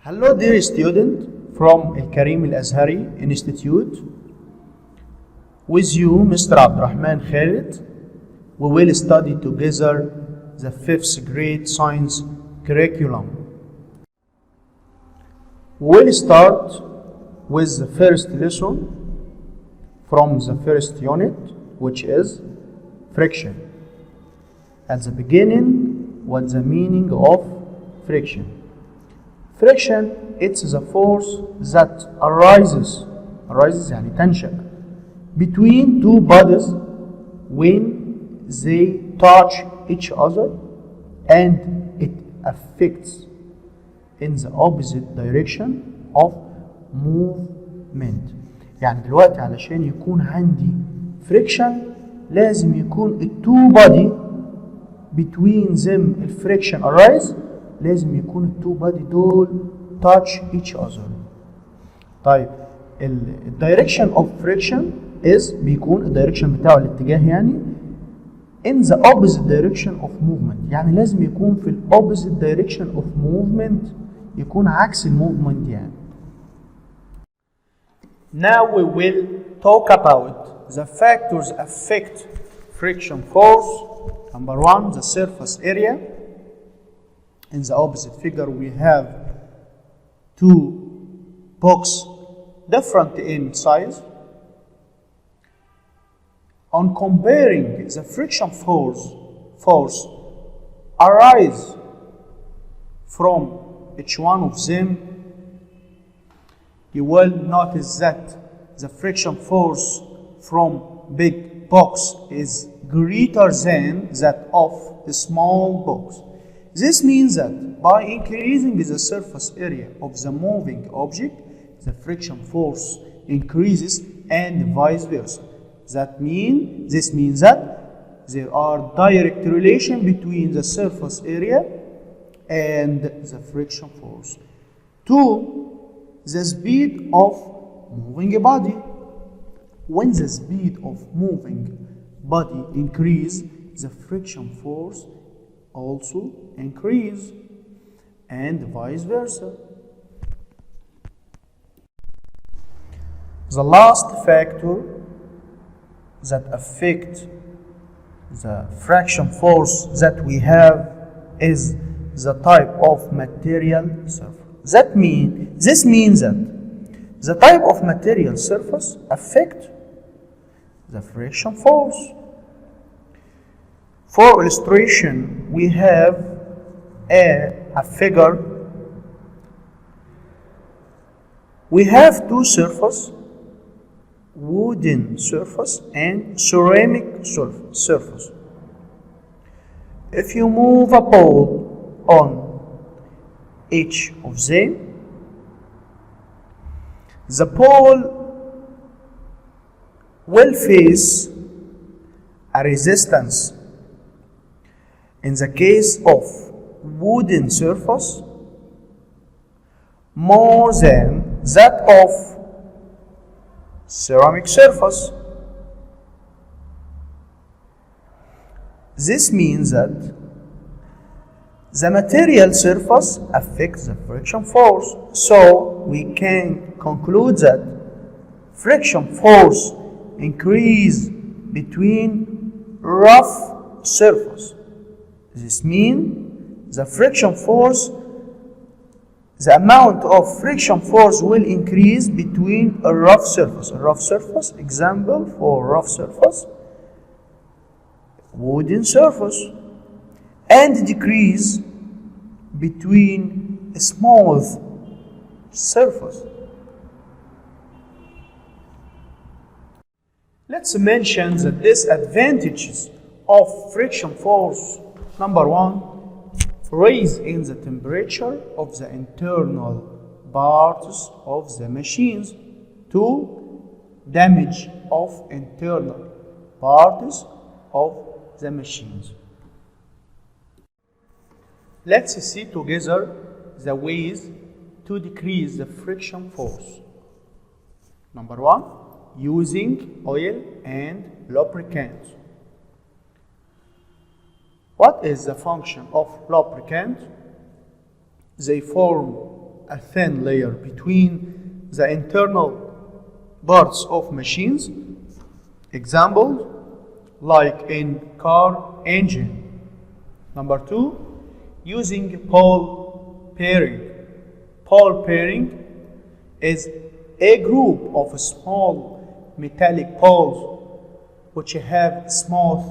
Hello dear student from الكريم الأزهري Institute. With you Mr. Abdurrahman Khalid. We will study together the 5th grade science curriculum. We will start with the first lesson from the first unit, which is friction. At the beginning, what's the meaning of friction? Friction, it's the force that arises يعني تنشأ between two bodies when they touch each other and it affects in the opposite direction of movement. يعني دلوقتي علشان يكون عندي friction لازم يكون التو body between them الفريكشن arise، لازم يكون التو بادي دول touch each other. طيب الدايركشن اوف فريكشن is بيكون الدايركشن بتاعه الاتجاه يعني in the opposite direction of movement، يعني لازم يكون في ال opposite direction of movement، يكون عكس الموفمنت يعني. Now we will talk about the factors affect friction force. Number one, the surface area. In the opposite figure we have two boxes different in size. On comparing the friction force arise from each one of them, you will notice that the friction force from big box is greater than that of the small box. This means that by increasing the surface area of the moving object, the friction force increases and vice versa. This means that there are direct relation between the surface area and the friction force. 2. The speed of moving body. When the speed of moving body increase, the friction force also increase and vice versa. The last factor that affect the friction force that we have is the type of material surface. This means that the type of material surface affect the friction force. For illustration, we have a figure. We have two surfaces, wooden surface and ceramic surface. If you move a ball on each of them, the ball will face a resistance. In the case of wooden surface, more than that of ceramic surface. This means that the material surface affects the friction force. So we can conclude that friction force increase between rough surface. This means the friction force, the amount of friction force will increase between a rough surface. A rough surface, example for rough surface, wooden surface, and decrease between a smooth surface. Let's mention the disadvantages of friction force. Number one, rise in the temperature of the internal parts of the machines. 2. Damage of internal parts of the machines. Let's see together the ways to decrease the friction force. Number one, using oil and lubricant. What is the function of lubricant? They form a thin layer between the internal parts of machines. Example, like in car engine. Number 2, using ball bearing. Ball bearing is a group of small metallic balls which have smooth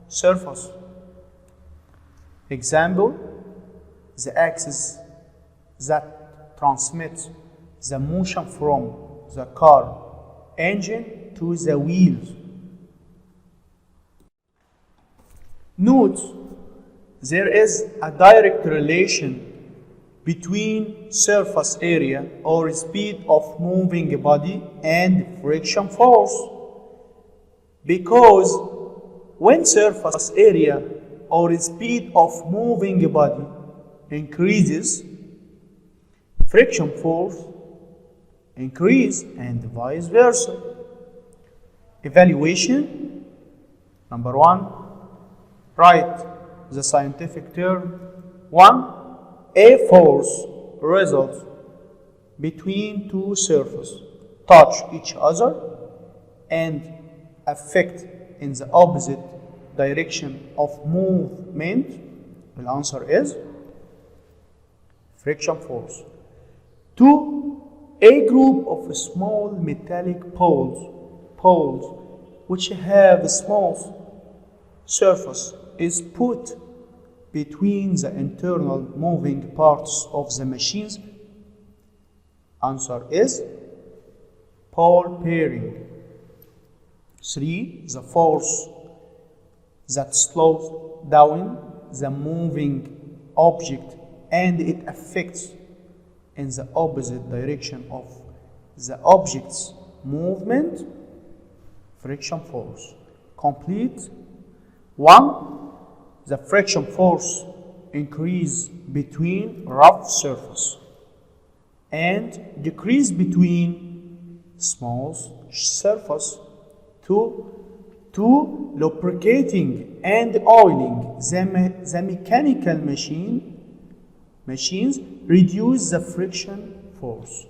surface. Example, the axis that transmits the motion from the car engine to the wheels. Note, there is a direct relation between surface area or speed of moving body and friction force, because when surface area or speed of moving body increases, friction force increase and vice versa. Evaluation. Number 1, write the scientific term. 1, a force results between two surfaces touch each other and affect in the opposite direction of movement. The answer is friction force. 2, a group of small metallic poles which have a small surface is put between the internal moving parts of the machines. Answer is ball bearing. 3, the force that slows down the moving object and it affects in the opposite direction of the object's movement. Friction force. Complete. 1, the friction force increase between rough surface and decrease between small surface. 2, lubricating and oiling the mechanical machines reduce the friction force.